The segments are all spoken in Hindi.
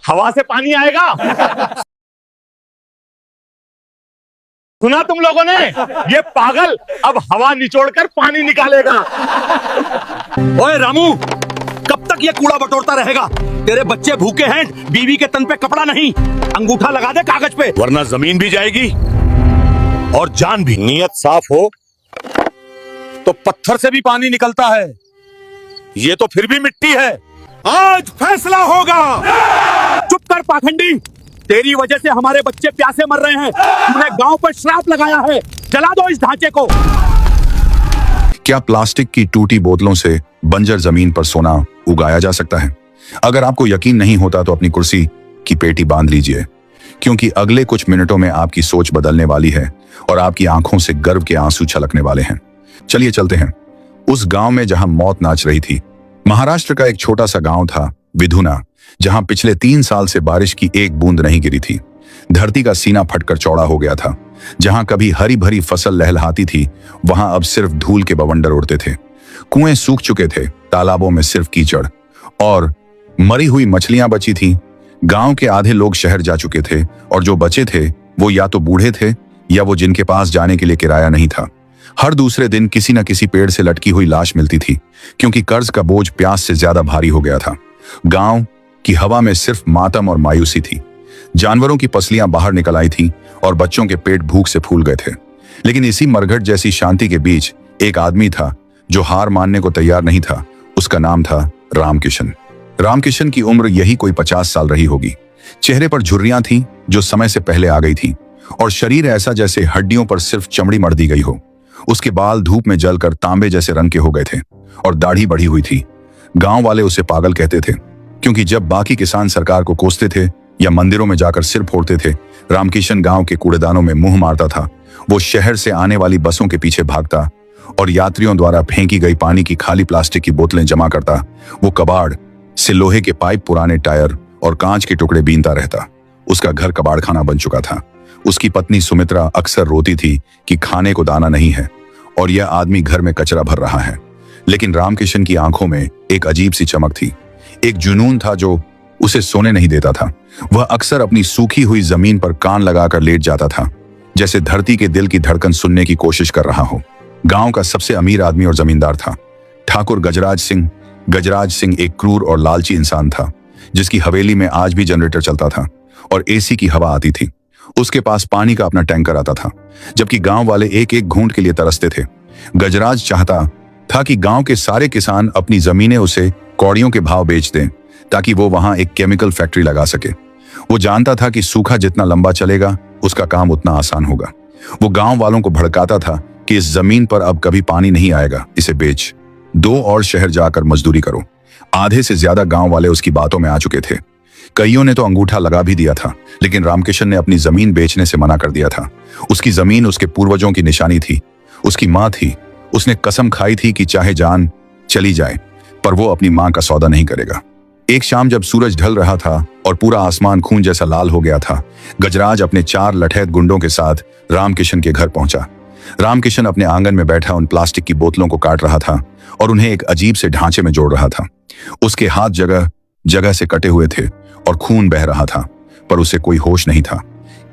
हवा से पानी आएगा। सुना तुम लोगों ने? ये पागल अब हवा निचोड़कर पानी निकालेगा। ओए रामू, कब तक ये कूड़ा बटोरता रहेगा? तेरे बच्चे भूखे हैं, बीवी के तन पे कपड़ा नहीं। अंगूठा लगा दे कागज पे, वरना जमीन भी जाएगी और जान भी। नियत साफ हो तो पत्थर से भी पानी निकलता है। ये तो फिर भी मिट्टी है। आज फैसला होगा। चुप कर पाखंडी, तेरी वजह से हमारे बच्चे प्यासे मर रहे हैं। तूने गांव पर श्राप लगाया है। जला दो इस ढांचे को। क्या प्लास्टिक की टूटी बोतलों से बंजर जमीन पर सोना उगाया जा सकता है? अगर आपको यकीन नहीं होता तो अपनी कुर्सी की पेटी बांध लीजिए, क्योंकि अगले कुछ मिनटों में आपकी सोच बदलने वाली है और आपकी आंखों से गर्व के आंसू छलकने वाले हैं। चलिए चलते हैं उस गांव में जहां मौत नाच रही थी। महाराष्ट्र का एक छोटा सा गांव था विधुना, जहां पिछले 3 साल से बारिश की एक बूंद नहीं गिरी थी। धरती का सीना फटकर चौड़ा हो गया था। जहां कभी हरी भरी फसल लहलहाती थी, वहां अब सिर्फ धूल के बवंडर उड़ते थे। कुएं सूख चुके थे, तालाबों में सिर्फ कीचड़ और मरी हुई मछलियां बची थीं। गांव के आधे लोग शहर जा चुके थे और जो बचे थे वो या तो बूढ़े थे या वो जिनके पास जाने के लिए किराया नहीं था। हर दूसरे दिन किसी न किसी पेड़ से लटकी हुई लाश मिलती थी, क्योंकि कर्ज का बोझ प्यास से ज्यादा भारी हो गया था। गांव की हवा में सिर्फ मातम और मायूसी थी। जानवरों की पसलियां बाहर निकल आई थीं और बच्चों के पेट भूख से फूल गए थे। लेकिन इसी मरघट जैसी शांति के बीच एक आदमी था जो हार मानने को तैयार नहीं था। उसका नाम था रामकिशन। रामकिशन की उम्र यही कोई 50 साल रही होगी। चेहरे पर झुर्रियां थीं जो समय से पहले आ गई थीं, और शरीर ऐसा जैसे हड्डियों पर सिर्फ चमड़ी मढ़ दी गई हो। उसके बाल धूप में जलकर तांबे जैसे रंग के हो गए थे और दाढ़ी बढ़ी हुई थी। गांव वाले उसे पागल कहते थे, क्योंकि जब बाकी किसान सरकार को कोसते थे या मंदिरों में जाकर सिर फोड़ते थे, रामकिशन गांव के कूड़ेदानों में मुंह मारता था। वो शहर से आने वाली बसों के पीछे भागता और यात्रियों द्वारा फेंकी गई पानी की खाली प्लास्टिक की बोतलें जमा करता। वो कबाड़ से लोहे के पाइप, पुराने टायर और कांच के टुकड़े बीनता रहता। उसका घर कबाड़ खाना बन चुका था। उसकी पत्नी सुमित्रा अक्सर रोती थी कि खाने को दाना नहीं है और यह आदमी घर में कचरा भर रहा है। लेकिन रामकिशन की आंखों में एक अजीब सी चमक थी, एक जुनून था जो उसे सोने नहीं देता था। वह अक्सर अपनी सूखी हुई जमीन पर कान लगाकर लेट जाता था, जैसे धरती के दिल की धड़कन सुनने की कोशिश कर रहा हो। गांव का सबसे अमीर आदमी और जमींदार था ठाकुर गजराज सिंह। गजराज सिंह एक क्रूर और लालची इंसान था, जिसकी हवेली में आज भी जनरेटर चलता था और एसी की हवा आती थी। उसके पास पानी का अपना टैंकर आता था, जबकि गांव वाले एक एक घूंट के लिए तरसते थे। गजराज चाहता था कि गांव के सारे किसान अपनी जमीनें उसे कौड़ियों के भाव बेच दें, ताकि वो वहां एक केमिकल फैक्ट्री लगा सके। वो जानता था कि सूखा जितना लंबा चलेगा, उसका काम उतना आसान होगा। वो गांव वालों को भड़काता था कि इस जमीन पर अब कभी पानी नहीं आएगा, इसे बेच दो और शहर जाकर मजदूरी करो। आधे से ज्यादा गांव वाले उसकी बातों में आ चुके थे। कईयों ने तो अंगूठा लगा भी दिया था, लेकिन रामकिशन ने अपनी जमीन बेचने से मना कर दिया था। उसकी जमीन उसके पूर्वजों की निशानी थी, उसकी मां थी। उसने कसम खाई थी कि चाहे जान चली जाए, पर वो अपनी मां का सौदा नहीं करेगा। एक शाम जब सूरज ढल रहा था और पूरा आसमान खून जैसा लाल हो गया था, गजराज अपने 4 लठैत गुंडों के साथ रामकिशन के घर पहुंचा। रामकिशन अपने आंगन में बैठा उन प्लास्टिक की बोतलों को काट रहा था और उन्हें एक अजीब से ढांचे में जोड़ रहा था। उसके हाथ जगह जगह से कटे हुए थे और खून बह रहा था, पर उसे कोई होश नहीं था।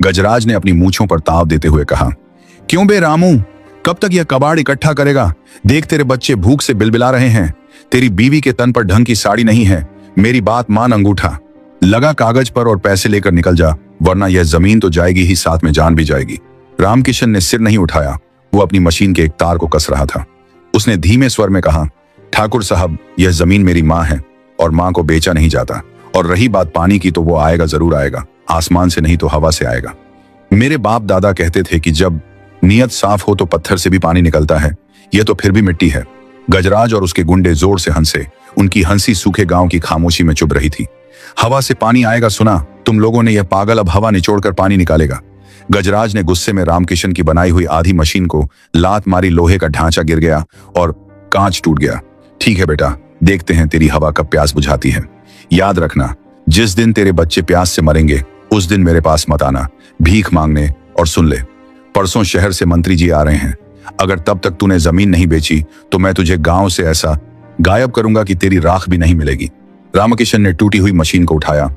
गजराज ने अपनी मूंछों पर ताव देते हुए कहा, क्यों बे रामू, कब तक यह कबाड़ इकट्ठा करेगा? देख, तेरे बच्चे भूख से बिलबिला रहे हैं। तेरी बीवी के तन पर ढंग की साड़ी नहीं है। मेरी बात मान, अंगूठा लगा कागज पर और पैसे लेकर निकल जा, वरना यह जमीन तो जाएगी ही, साथ में जान भी जाएगी। रामकिशन ने सिर नहीं उठाया। वो अपनी मशीन के एक तार को कस रहा था। उसने धीमे स्वर में कहा, ठाकुर साहब, यह जमीन मेरी माँ है और माँ को बेचा नहीं जाता। और रही बात पानी की, तो वो आएगा, जरूर आएगा, आसमान से नहीं तो हवा से आएगा। मेरे बाप दादा कहते थे कि जब नियत साफ हो तो पत्थर से भी पानी निकलता है। यह तो फिर भी मिट्टी है। गजराज और उसके गुंडे जोर से हंसे। उनकी हंसी सूखे गांव की खामोशी में चुभ रही थी। हवा से पानी आएगा सुना तुम लोगों ने? यह पागल अब हवा निचोड़कर पानी निकालेगा। गजराज ने गुस्से में रामकिशन की बनाई हुई आधी मशीन को लात मारी। लोहे का ढांचा गिर गया और कांच टूट गया। ठीक है बेटा, देखते हैं तेरी हवा कब प्यास बुझाती है। याद रखना, जिस दिन तेरे बच्चे प्यास से मरेंगे, उस दिन मेरे पास मत आना भीख मांगने। और सुन ले, परसों शहर से मंत्री जी आ रहे हैं। अगर तब तक तूने जमीन नहीं बेची तो मैं तुझे गांव से ऐसा गायब करूंगा कि तेरी राख भी नहीं मिलेगी। रामकिशन ने टूटी हुई मशीन को उठाया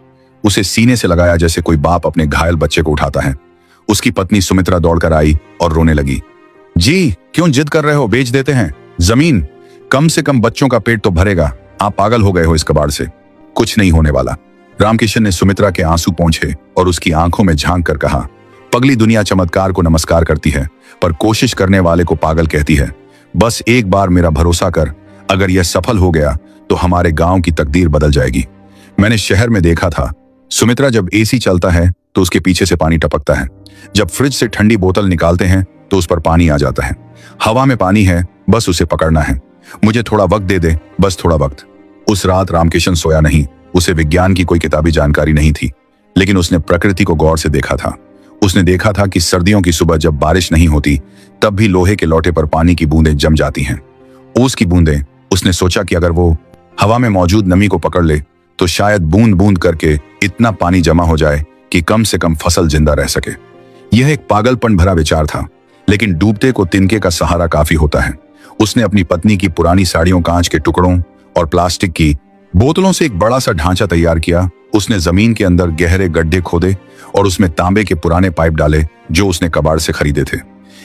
उसे सीने से लगाया जैसे कोई बाप अपने घायल बच्चे को उठाता है। उसकी पत्नी सुमित्रा दौड़कर आई और रोने लगी। जी क्यों जिद कर रहे हो, बेच देते हैं जमीन, कम से कम बच्चों का पेट तो भरेगा। आप पागल हो गए हो इस कबाड़ से, कुछ नहीं होने वाला। रामकिशन ने सुमित्रा के आंसू पोंछे और उसकी आंखों में झांक कर कहा, पगली दुनिया चमत्कार को नमस्कार करती है पर कोशिश करने वाले को पागल कहती है। बस एक बार मेरा भरोसा कर, अगर यह सफल हो गया तो हमारे गांव की तकदीर बदल जाएगी। मैंने शहर में देखा था, सुमित्रा जब एसी चलता है तो उसके पीछे से पानी टपकता है, जब फ्रिज से ठंडी बोतल निकालते हैं तो उस पर पानी आ जाता है। हवा में पानी है, बस उसे पकड़ना है। मुझे थोड़ा वक्त दे दे, बस थोड़ा वक्त। उस रात रामकिशन सोया नहीं। उसे विज्ञान की कोई किताबी जानकारी नहीं थी, लेकिन उसने प्रकृति को गौर से देखा था। उसने देखा था कि सर्दियों की सुबह जब बारिश नहीं होती तब भी लोहे के लोटे पर पानी की बूंदें जम जाती हैं, ओस की बूंदें। उसने सोचा कि अगर वो हवा में मौजूद नमी को पकड़ ले तो शायद बूंद बूंद करके इतना पानी जमा हो जाए कि कम से कम फसल जिंदा रह सके। यह एक पागलपन भरा विचार था, लेकिन डूबते को तिनके का सहारा काफी होता है। उसने अपनी पत्नी की पुरानी साड़ियों, कांच के टुकड़ों और प्लास्टिक की बोतलों से एक बड़ा सा ढांचा तैयार किया। उसने जमीन के अंदर गहरे गड्ढे खोदे और उसमें तांबे के पुराने पाइप डाले जो उसने कबाड़ से खरीदे थे।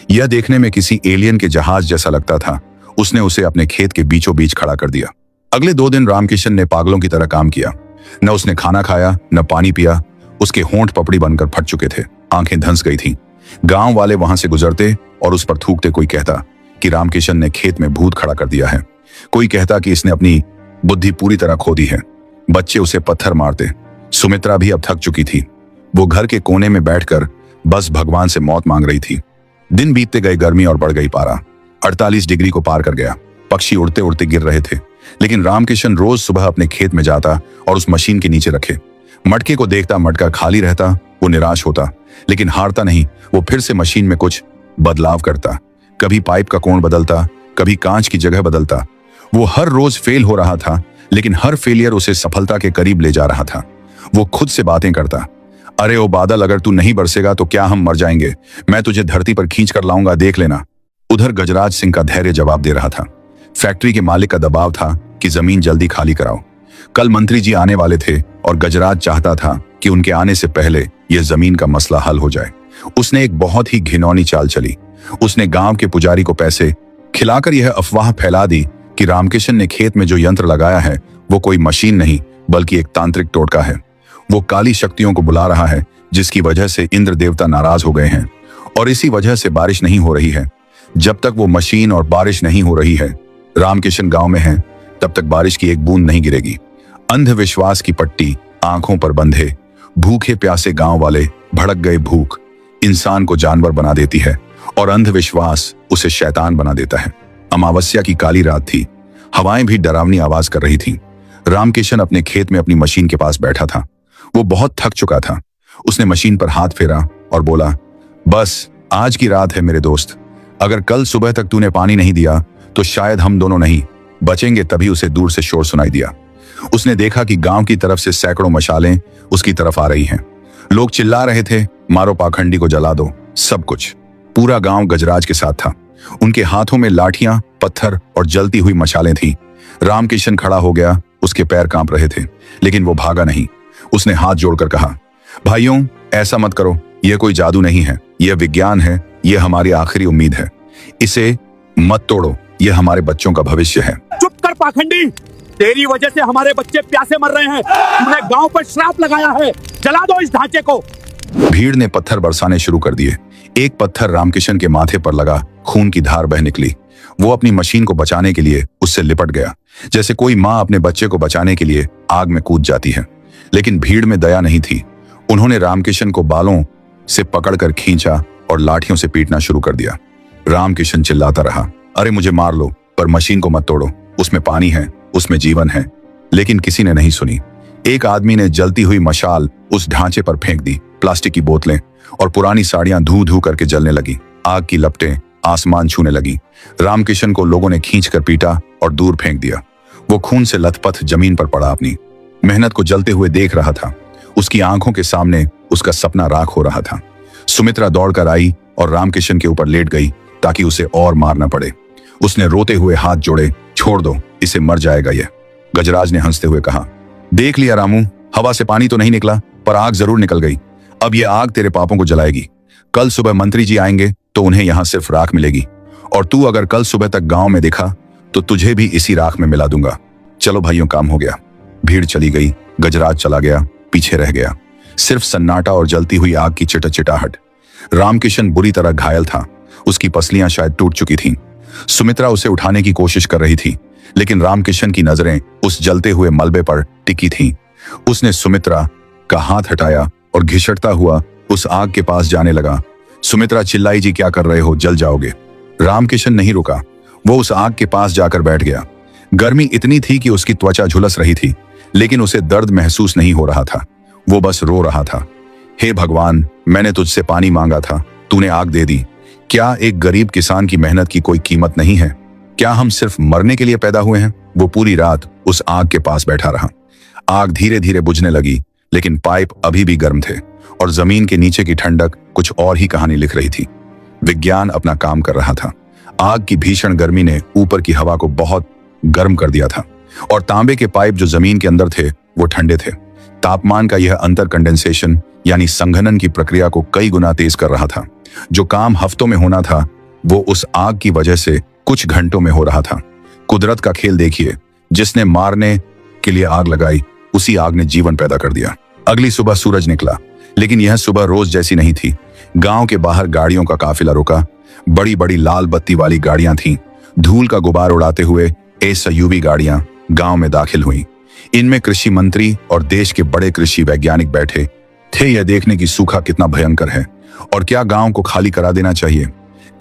यह देखने में किसी एलियन के जहाज जैसा लगता था। उसने उसे अपने खेत के बीचों बीच खड़ा कर दिया। अगले 2 दिन रामकिशन ने पागलों की तरह काम किया। न उसने खाना खाया, न पानी पिया। उसके होंठ पपड़ी बनकर फट चुके थे, आंखें धंस गई थीं। गांव वाले वहां से गुजरते और उस पर थूकते। कोई कहता कि रामकिशन ने खेत में भूत खड़ा कर दिया है, कोई कहता कि इसने अपनी बुद्धि पूरी तरह खो दी है। बच्चे उसे पत्थर मारते। सुमित्रा भी अब थक चुकी थी। वो घर के कोने में बैठकर बस भगवान से मौत मांग रही थी। दिन बीतते गए, गर्मी और बढ़ गई। पारा 48 डिग्री को पार कर गया। पक्षी उड़ते उड़ते गिर रहे थे, लेकिन रामकिशन रोज सुबह अपने खेत में जाता और उस मशीन के नीचे रखे मटके को देखता। मटका खाली रहता। वो निराश होता, लेकिन हारता नहीं। वो फिर से मशीन में कुछ बदलाव करता। कभी पाइप का कोण बदलता, कभी कांच की जगह बदलता। वो हर रोज फेल हो रहा था, लेकिन हर फेलियर उसे सफलता के करीब ले जा रहा था। वो खुद से बातें करता, अरे ओ बादल, अगर तू नहीं बरसेगा तो क्या हम मर जाएंगे? मैं तुझे धरती पर खींच कर लाऊंगा, देख लेना। उधर गजराज सिंह का धैर्य जवाब दे रहा था। फैक्ट्री के मालिक का दबाव था कि जमीन जल्दी खाली कराओ। कल मंत्री जी आने वाले थे और गजराज चाहता था कि उनके आने से पहले यह जमीन का मसला हल हो जाए। उसने एक बहुत ही घिनौनी चाल चली। उसने गांव के पुजारी को पैसे खिलाकर यह अफवाह फैला दी कि रामकिशन ने खेत में जो यंत्र लगाया है वो कोई मशीन नहीं बल्कि एक तांत्रिक टोटका है। वो काली शक्तियों को बुला रहा है, जिसकी वजह से इंद्र देवता नाराज हो गए हैं और इसी वजह से बारिश नहीं हो रही है। जब तक वो मशीन और बारिश नहीं हो रही है, रामकिशन गांव में है, तब तक बारिश की एक बूंद नहीं गिरेगी। अंधविश्वास की पट्टी आंखों पर बंधे भूखे प्यासे गांव वाले भड़क गए। भूख इंसान को जानवर बना देती है और अंधविश्वास उसे शैतान बना देता है। अमावस्या की काली रात थी। हवाएं भी डरावनी आवाज कर रही थीं। रामकिशन अपने खेत में अपनी मशीन के पास बैठा था। वो बहुत थक चुका था। उसने मशीन पर हाथ फेरा और बोला, बस आज की रात है मेरे दोस्त। अगर कल सुबह तक तूने पानी नहीं दिया तो शायद हम दोनों नहीं बचेंगे। तभी उसे दूर से शोर सुनाई दिया। उसने देखा कि गांव की तरफ से सैकड़ों मशालें उसकी तरफ आ रही हैं। लोग चिल्ला रहे थे, मारो पाखंडी को, जला दो। सब कुछ, पूरा गांव गजराज के साथ था। उनके हाथों में लाठियां, पत्थर और जलती हुई मशालें थीं। रामकिशन खड़ा हो गया। उसके पैर कांप रहे थे, लेकिन वो भागा नहीं। उसने हाथ जोड़कर कहा, भाइयों ऐसा मत करो, यह कोई जादू नहीं है, यह विज्ञान है, यह हमारी आखिरी उम्मीद है। इसे मत तोड़ो, यह हमारे बच्चों का भविष्य है। चुप कर पाखंडी, तेरी वजह से हमारे बच्चे प्यासे मर रहे हैं। तूने गांव पर श्राप लगाया है, जला दो इस ढांचे को। भीड़ ने पत्थर बरसाने शुरू कर दिए। एक पत्थर रामकिशन के माथे पर लगा, खून की धार बह निकली। वो अपनी मशीन को बचाने के लिए उससे लिपट गया, जैसे कोई माँ अपने बच्चे को बचाने के लिए आग में कूद जाती है। लेकिन भीड़ में दया नहीं थी। उन्होंने रामकिशन को बालों से पकड़कर खींचा और लाठियों से पीटना शुरू कर दिया। रामकिशन चिल्लाता रहा, अरे मुझे मार लो पर मशीन को मत तोड़ो, उसमें पानी है, उसमें जीवन है। लेकिन किसी ने नहीं सुनी। एक आदमी ने जलती हुई मशाल उस ढांचे पर फेंक दी। प्लास्टिक की बोतलें और पुरानी साड़ियां धू धू करके जलने लगी। आग की लपटें आसमान छूने लगी। रामकिशन को लोगों ने खींचकर पीटा और दूर फेंक दिया। वो खून से लथपथ जमीन पर पड़ा अपनी मेहनत को जलते हुए देख रहा था। उसकी आंखों के सामने उसका सपना राख हो रहा था। सुमित्रा दौड़कर आई और रामकिशन के ऊपर लेट गई ताकि उसे और मारना पड़े। उसने रोते हुए हाथ जोड़े, छोड़ दो, इसे मर जाएगा यह। गजराज ने हंसते हुए कहा, देख लिया रामू, हवा से पानी तो नहीं निकला, पर आग जरूर निकल गई। अब ये आग तेरे पापों को जलाएगी। कल सुबह मंत्री जी आएंगे तो उन्हें यहाँ सिर्फ राख मिलेगी, और तू अगर कल सुबह तक गांव में दिखा तो तुझे भी इसी राख में मिला दूंगा। चलो भाइयों, काम हो गया। भीड़ चली गई, गजराज चला गया, पीछे रह गया सिर्फ सन्नाटा और जलती हुई आग की चिटाचिटाहट। रामकिशन बुरी तरह घायल था, उसकी पसलियां शायद टूट चुकी थीं। सुमित्रा उसे उठाने की कोशिश कर रही थी, लेकिन रामकिशन की नजरें उस जलते हुए मलबे पर टिकी थीं। उसने सुमित्रा का हाथ हटाया और घिसटता हुआ उस आग के पास जाने लगा। सुमित्रा चिल्लाई, जी क्या कर रहे हो, जल जाओगे। रामकिशन नहीं रुका, वो उस आग के पास जाकर बैठ गया। गर्मी इतनी थी कि उसकी त्वचा झुलस रही थी, लेकिन उसे दर्द महसूस नहीं हो रहा था। वो बस रो रहा था। हे भगवान, मैंने तुझसे पानी मांगा था, तूने आग दे दी। क्या एक गरीब किसान की मेहनत की कोई कीमत नहीं है? क्या हम सिर्फ मरने के लिए पैदा हुए हैं? वो पूरी रात उस आग के पास बैठा रहा। आग धीरे धीरे बुझने लगी, लेकिन पाइप अभी भी गर्म थे और जमीन के नीचे की ठंडक कुछ और ही कहानी लिख रही थी। विज्ञान अपना काम कर रहा था। आग की भीषण गर्मी ने ऊपर की हवा को बहुत गर्म कर दिया था, और तांबे के पाइप जो जमीन के अंदर थे वो ठंडे थे। तापमान का यह अंतर कंडेंसेशन यानी संघनन की प्रक्रिया को कई गुना तेज कर रहा था। जो काम हफ्तों में होना था वो उस आग की वजह से कुछ घंटों में हो रहा था। कुदरत का खेल देखिए, जिसने मारने के लिए आग लगाई, उसी आग ने जीवन पैदा कर दिया। अगली सुबह सूरज निकला, लेकिन यह सुबह रोज जैसी नहीं थी। गांव के बाहर गाड़ियों का काफिला रुका। बड़ी बड़ी लाल बत्ती वाली गाड़ियां थीं। धूल का गुबार उड़ाते हुए एसयूवी गाड़ियां गांव में दाखिल हुईं। इनमें कृषि मंत्री और देश के बड़े कृषि वैज्ञानिक बैठे थे, यह देखने की सूखा कितना भयंकर है और क्या गांव को खाली करा देना चाहिए।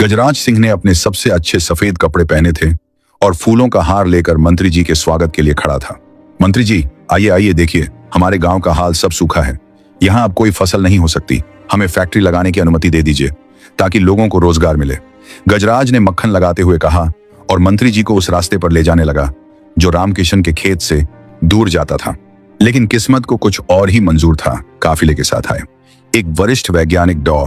गजराज सिंह ने अपने सबसे अच्छे सफेद कपड़े पहने थे और फूलों का हार लेकर मंत्री जी के स्वागत के लिए खड़ा था। मंत्री जी, आइए आइए, देखिए हमारे गांव का हाल सब सूखा है। यहाँ अब कोई फसल नहीं हो सकती। हमें फैक्ट्री लगाने की अनुमति दे दीजिए ताकि लोगों को रोजगार मिले। गजराज ने मक्खन लगाते हुए कहा और मंत्री जी को उस रास्ते पर ले जाने लगा जो रामकिशन के खेत से दूर जाता था। लेकिन किस्मत को कुछ और ही मंजूर था। काफिले के साथ आए एक वरिष्ठ वैज्ञानिक डॉ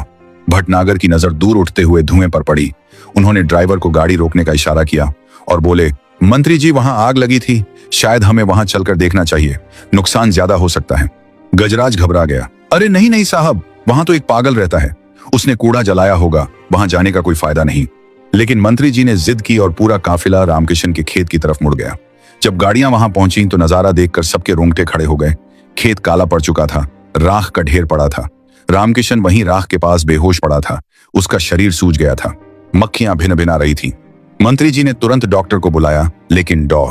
भटनागर की नजर दूर उठते हुए धुएं पर पड़ी। उन्होंने ड्राइवर को गाड़ी रोकने का इशारा किया और बोले, मंत्री जी, वहां आग लगी थी, शायद हमें वहां चलकर देखना चाहिए, नुकसान ज्यादा हो सकता है। गजराज घबरा गया। अरे नहीं नहीं साहब, वहां तो एक पागल रहता है, उसने कूड़ा जलाया होगा, वहां जाने का कोई फायदा नहीं। लेकिन मंत्री जी ने जिद की और पूरा काफिला रामकिशन के खेत की तरफ मुड़ गया। जब गाड़ियां वहां पहुंची तो नजारा देखकर सबके रोंगटे खड़े हो गए। खेत काला पड़ चुका था, राख का ढेर पड़ा था। रामकिशन वहीं राख के पास बेहोश पड़ा था, उसका शरीर सूज गया था, मक्खियां भिन भिना रही थी। मंत्री जी ने तुरंत डॉक्टर को बुलाया, लेकिन डॉ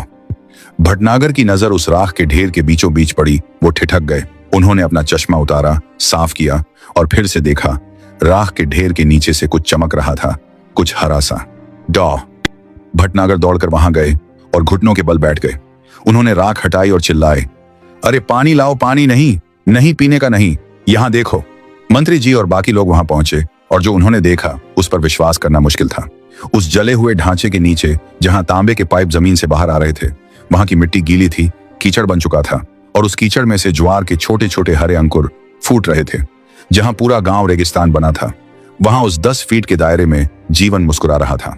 भटनागर की नजर उस राख के ढेर के बीचों बीच पड़ी। वो ठिठक गए। उन्होंने अपना चश्मा उतारा, साफ किया और फिर से देखा। राख के ढेर के नीचे से कुछ चमक रहा था, कुछ हरा सा। डॉ भटनागर दौड़कर वहां गए और घुटनों के बल बैठ गए। उन्होंने राख हटाई और चिल्लाए, अरे पानी लाओ, पानी नहीं, नहीं पीने का नहीं, यहां देखो। मंत्री जी और बाकी लोग वहां पहुंचे और जो उन्होंने देखा उस पर विश्वास करना मुश्किल था। उस जले हुए ढांचे के नीचे जहां तांबे के पाइप जमीन से बाहर आ रहे थे, वहां की मिट्टी गीली थी, कीचड़ बन चुका था और उस कीचड़ में से ज्वार के छोटे छोटे हरे अंकुर फूट रहे थे। जहां पूरा गांव रेगिस्तान बना था, वहां उस 10 फीट के दायरे में जीवन मुस्कुरा रहा था।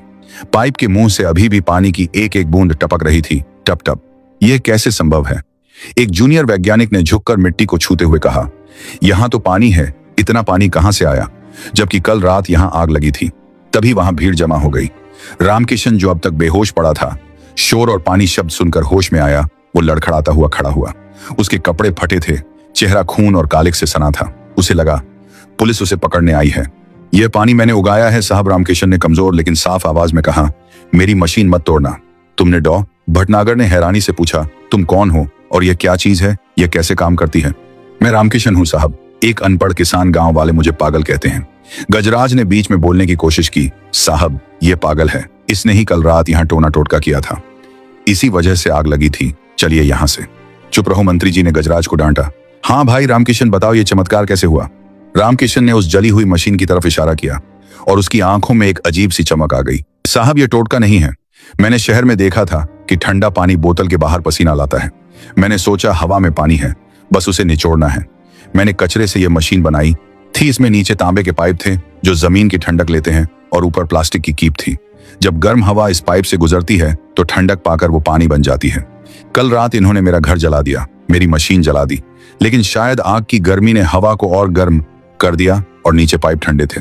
पाइप के मुंह से अभी भी पानी की एक एक बूंद टपक रही थी, टप टप। यह कैसे संभव है? एक जूनियर वैज्ञानिक ने झुककर मिट्टी को छूते हुए कहा, यहां तो पानी है, इतना पानी कहां से आया? जबकि कल रात यहां आग लगी थी, तभी वहां भीड़ जमा हो गई। रामकिशन जो अब तक बेहोश पड़ा था, शोर और पानी शब्द सुनकर होश में आया। वो लड़खड़ाता हुआ खड़ा हुआ। उसके कपड़े फटे थे, चेहरा खून और कालिक से सना था। उसे लगा पुलिस उसे पकड़ने आई है। यह पानी मैंने उगाया है साहब, रामकिशन ने कमजोर लेकिन साफ आवाज में कहा। मेरी मशीन मत तोड़ना। तुमने? डॉ भटनागर ने हैरानी से पूछा। तुम कौन हो और यह क्या चीज है, यह कैसे काम करती है? मैं रामकिशन हूं साहब, एक अनपढ़ किसान, गांव वाले मुझे पागल कहते हैं। गजराज ने बीच में बोलने की कोशिश की। साहब, यह पागल है, इसने ही कल रात यहां टोना टोटका किया था, इसी वजह से आग लगी थी। चलिए यहां से। चुप रहो, मंत्री जी ने गजराज को डांटा। हाँ भाई रामकिशन, बताओ ये चमत्कार कैसे हुआ? रामकिशन ने उस जली हुई मशीन की तरफ इशारा किया और उसकी आंखों में एक अजीब सी चमक आ गई। साहब, यह टोटका नहीं है। मैंने शहर में देखा था कि ठंडा पानी बोतल के बाहर पसीना लाता है। मैंने सोचा हवा में पानी है, बस उसे निचोड़ना है। मैंने कचरे से यह मशीन बनाई थी। इसमें नीचे तांबे के पाइप थे जो जमीन की ठंडक लेते हैं और ऊपर प्लास्टिक की कीप थी। जब गर्म हवा इस पाइप से गुजरती है तो ठंडक पाकर वो पानी बन जाती है। कल रात इन्होंने मेरा घर जला दिया, मेरी मशीन जला दी, लेकिन शायद आग की गर्मी ने हवा को और गर्म कर दिया और नीचे पाइप ठंडे थे,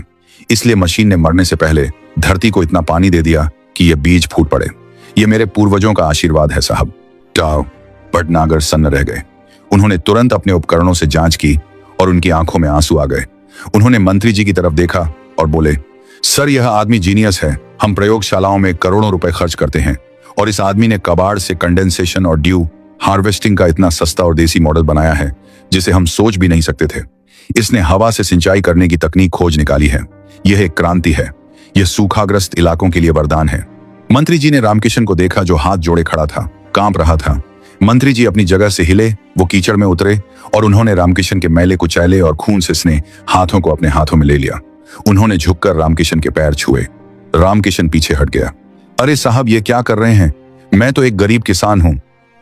इसलिए मशीन ने मरने से पहले धरती को इतना पानी दे दिया कि ये बीज फूट पड़े। ये मेरे पूर्वजों का आशीर्वाद है साहब। टाव भटनागर सन्न रह गए। उन्होंने तुरंत अपने उपकरणों से जांच की और उनकी आंखों में आंसू आ गए। उन्होंने मंत्री जी की तरफ देखा और बोले, सर यह आदमी जीनियस है। हम प्रयोगशालाओं में करोड़ों रुपए खर्च करते हैं और इस आदमी ने कबाड़ से कंडेंसेशन और ड्यू हार्वेस्टिंग का इतना सस्ता और देसी मॉडल बनाया है जिसे हम सोच भी नहीं सकते थे। इसने हवा से सिंचाई करने की तकनीक खोज निकाली है। यह एक क्रांति है। यह सूखाग्रस्त इलाकों के लिए वरदान है। मंत्री जी ने रामकिशन को देखा जो हाथ जोड़े खड़ा था, कांप रहा था। मंत्री जी अपनी जगह से हिले, वो कीचड़ में उतरे और उन्होंने रामकिशन के मैले कुचैले और खून से स्ने हाथों को अपने हाथों में ले लिया। उन्होंने झुककर रामकिशन के पैर छुए। रामकिशन पीछे हट गया। अरे साहब ये क्या कर रहे हैं? मैं तो एक गरीब किसान हूं।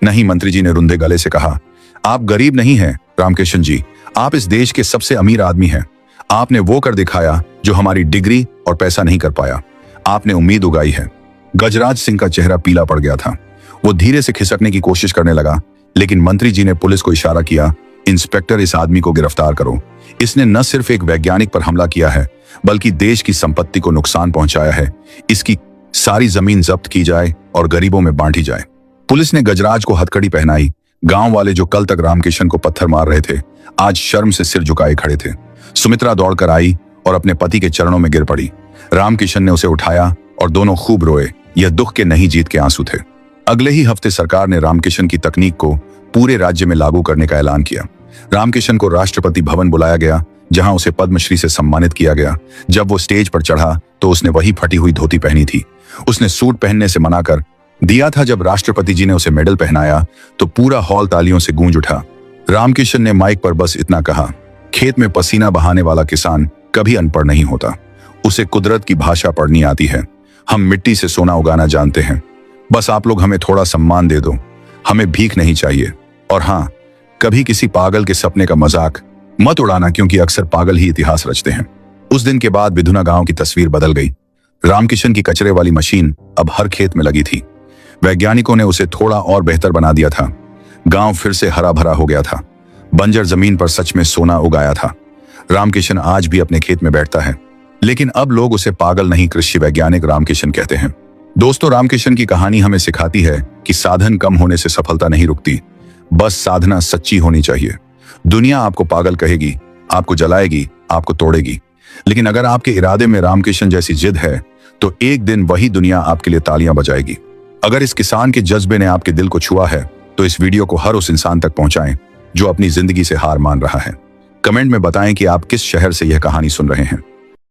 नहीं, मंत्री जी ने रुंधे गले से कहा, आप गरीब नहीं हैं रामकिशन जी, आप इस देश के सबसे अमीर आदमी हैं। आपने वो कर दिखाया जो हमारी डिग्री और पैसा नहीं कर पाया। आपने उम्मीद उगाई है। गजराज सिंह का चेहरा पीला पड़ गया था। वो धीरे से खिसकने की कोशिश करने लगा, लेकिन मंत्री जी ने पुलिस को इशारा किया, इंस्पेक्टर इस आदमी को गिरफ्तार करो। इसने न सिर्फ एक वैज्ञानिक पर हमला किया है बल्कि देश की संपत्ति को नुकसान पहुंचाया है। इसकी सारी जमीन जब्त की जाए और गरीबों में बांटी जाए। पुलिस ने गजराज को हथकड़ी पहनाई। गांव वाले जो कल तक रामकिशन को पत्थर मार रहे थे आज शर्म से सिर झुकाए खड़े थे। सुमित्रा दौड़कर आई और अपने पति के चरणों में गिर पड़ी। रामकिशन ने उसे उठाया और दोनों खूब रोए। यह दुख के नहीं जीत के आंसू थे। अगले ही हफ्ते सरकार ने रामकिशन की तकनीक को पूरे राज्य में लागू करने का ऐलान किया। रामकिशन को राष्ट्रपति भवन बुलाया गया जहां उसे पद्मश्री से सम्मानित किया गया। जब वो स्टेज पर चढ़ा तो उसने वही फटी हुई धोती पहनी थी। उसने सूट पहनने से मना कर दिया था। जब राष्ट्रपति जी ने उसे मेडल पहनाया तो पूरा हॉल तालियों से गूंज उठा। रामकिशन ने माइक पर बस इतना कहा, खेत में पसीना बहाने वाला किसान कभी अनपढ़ नहीं होता। उसे कुदरत की भाषा पढ़नी आती है। हम मिट्टी से सोना उगाना जानते हैं। बस आप लोग हमें थोड़ा सम्मान दे दो। हमें भीख नहीं चाहिए। और हाँ, कभी किसी पागल के सपने का मजाक मत उड़ाना, क्योंकि अक्सर पागल ही इतिहास रचते हैं। उस दिन के बाद विधुना गांव की तस्वीर बदल गई। रामकिशन की कचरे वाली मशीन अब हर खेत में लगी थी। वैज्ञानिकों ने उसे थोड़ा और बेहतर बना दिया था। गांव फिर से हरा भरा हो गया था। बंजर जमीन पर सच में सोना उगाया था। रामकिशन आज भी अपने खेत में बैठता है, लेकिन अब लोग उसे पागल नहीं, कृषि वैज्ञानिक रामकिशन कहते हैं। दोस्तों, रामकिशन की कहानी हमें सिखाती है कि साधन कम होने से सफलता नहीं रुकती, बस साधना सच्ची होनी चाहिए। दुनिया आपको पागल कहेगी, आपको जलाएगी, आपको तोड़ेगी, लेकिन अगर आपके इरादे में रामकिशन जैसी जिद है तो एक दिन वही दुनिया आपके लिए तालियां बजाएगी। अगर इस किसान के जज्बे ने आपके दिल को छुआ है तो इस वीडियो को हर उस इंसान तक पहुंचाएं जो अपनी जिंदगी से हार मान रहा है। कमेंट में बताएं कि आप किस शहर से यह कहानी सुन रहे हैं।